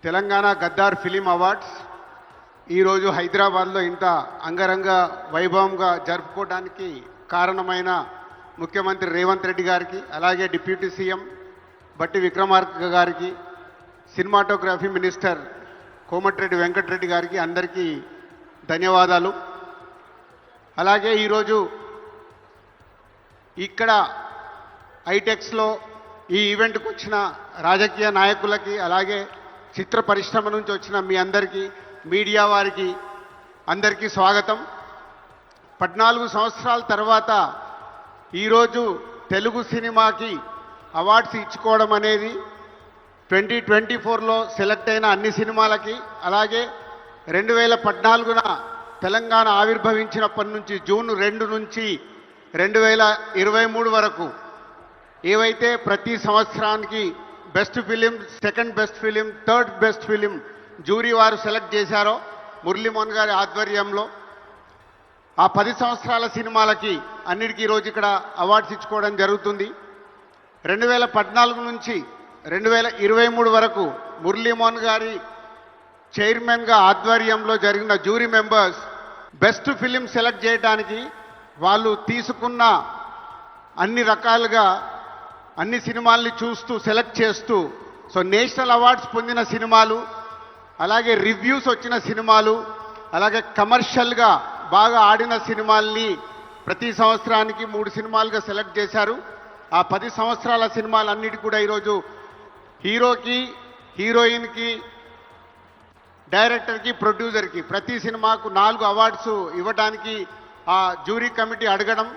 Telangana Gaddar film awards ఈరోజు హైదరాబాద్లో ఇంత అంగరంగ వైభవంగా జరుపుకోవడానికి కారణమైన ముఖ్యమంత్రి రేవంత్ రెడ్డి గారికి, అలాగే డిప్యూటీ సీఎం బట్టి విక్రమార్క గారికి, సినిమాటోగ్రఫీ మినిస్టర్ కోమటిరెడ్డి వెంకటరెడ్డి గారికి అందరికీ ధన్యవాదాలు. అలాగే ఈరోజు ఇక్కడ ఐటెక్స్లో ఈ ఈవెంట్కి వచ్చిన రాజకీయ నాయకులకి, అలాగే చిత్ర పరిశ్రమ నుంచి వచ్చిన మీ అందరికీ, మీడియా వారికి అందరికీ స్వాగతం. 14 సంవత్సరాల తర్వాత ఈరోజు తెలుగు సినిమాకి అవార్డ్స్ ఇచ్చుకోవడం అనేది 2024లో సెలెక్ట్ అయిన అన్ని సినిమాలకి, అలాగే 2014న తెలంగాణ ఆవిర్భవించినప్పటి నుంచి జూన్ 2 నుంచి 2023 వరకు ఏవైతే ప్రతి సంవత్సరానికి best film, second best film, third best film jury వారు సెలెక్ట్ చేశారో మురళీమోహన్ గారి ఆధ్వర్యంలో ఆ 10 సంవత్సరాల సినిమాలకి అన్నిటికీ ఈరోజు ఇక్కడ అవార్డ్స్ ఇచ్చుకోవడం జరుగుతుంది. 2014 నుంచి 2023 వరకు మురళీమోహన్ గారి చైర్మన్గా ఆధ్వర్యంలో జరిగిన jury members best film select చేయడానికి వాళ్ళు తీసుకున్న అన్ని రకాలుగా అన్ని సినిమాల్ని చూస్తూ సెలెక్ట్ చేస్తూ, సో నేషనల్ అవార్డ్స్ పొందిన సినిమాలు, అలాగే రివ్యూస్ వచ్చిన సినిమాలు, అలాగే కమర్షియల్గా బాగా ఆడిన సినిమాల్ని ప్రతి సంవత్సరానికి 3 సినిమాలుగా సెలెక్ట్ చేశారు. ఆ 10 సంవత్సరాల సినిమాలన్నిటి కూడా ఈరోజు హీరోకి, హీరోయిన్కి, డైరెక్టర్కి, ప్రొడ్యూసర్కి ప్రతి సినిమాకు 4 అవార్డ్స్ ఇవ్వడానికి ఆ జ్యూరీ కమిటీ అడగడం,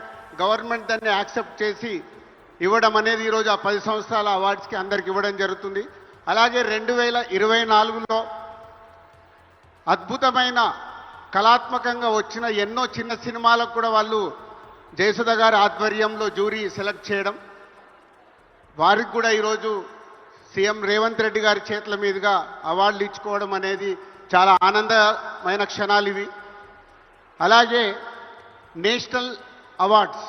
గవర్నమెంట్ దాన్ని యాక్సెప్ట్ చేసి ఇవ్వడం అనేది ఈరోజు ఆ 10 సంవత్సరాల అవార్డ్స్కి అందరికి ఇవ్వడం జరుగుతుంది. అలాగే 2024లో అద్భుతమైన కళాత్మకంగా వచ్చిన ఎన్నో చిన్న సినిమాలకు కూడా వాళ్ళు జయసుధ గారి ఆధ్వర్యంలో జ్యూరీ సెలెక్ట్ చేయడం, వారికి కూడా ఈరోజు సీఎం రేవంత్ రెడ్డి గారి చేతుల మీదుగా అవార్డులు ఇచ్చుకోవడం అనేది చాలా ఆనందమైన క్షణాలు ఇవి. అలాగే national awards,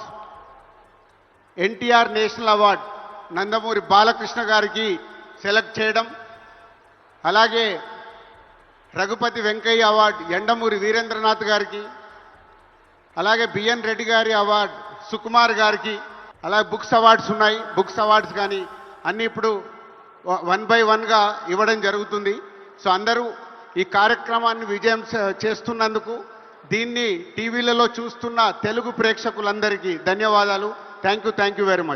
NTR national award Nandamuri Balakrishna గారికి సెలెక్ట్ చేయడం, అలాగే రఘుపతి వెంకయ్య అవార్డ్ ఎండమూరి వీరేంద్రనాథ్ గారికి, అలాగే బిఎన్ రెడ్డి గారి అవార్డ్ సుకుమార్ గారికి, అలాగే బుక్స్ అవార్డ్స్ ఉన్నాయి. బుక్స్ అవార్డ్స్ కానీ అన్నీ ఇప్పుడు 1 by 1గా ఇవ్వడం జరుగుతుంది. సో అందరూ ఈ కార్యక్రమాన్ని విజయం చేస్తున్నందుకు, దీన్ని టీవీలలో చూస్తున్న తెలుగు ప్రేక్షకులందరికీ ధన్యవాదాలు. Thank you very much.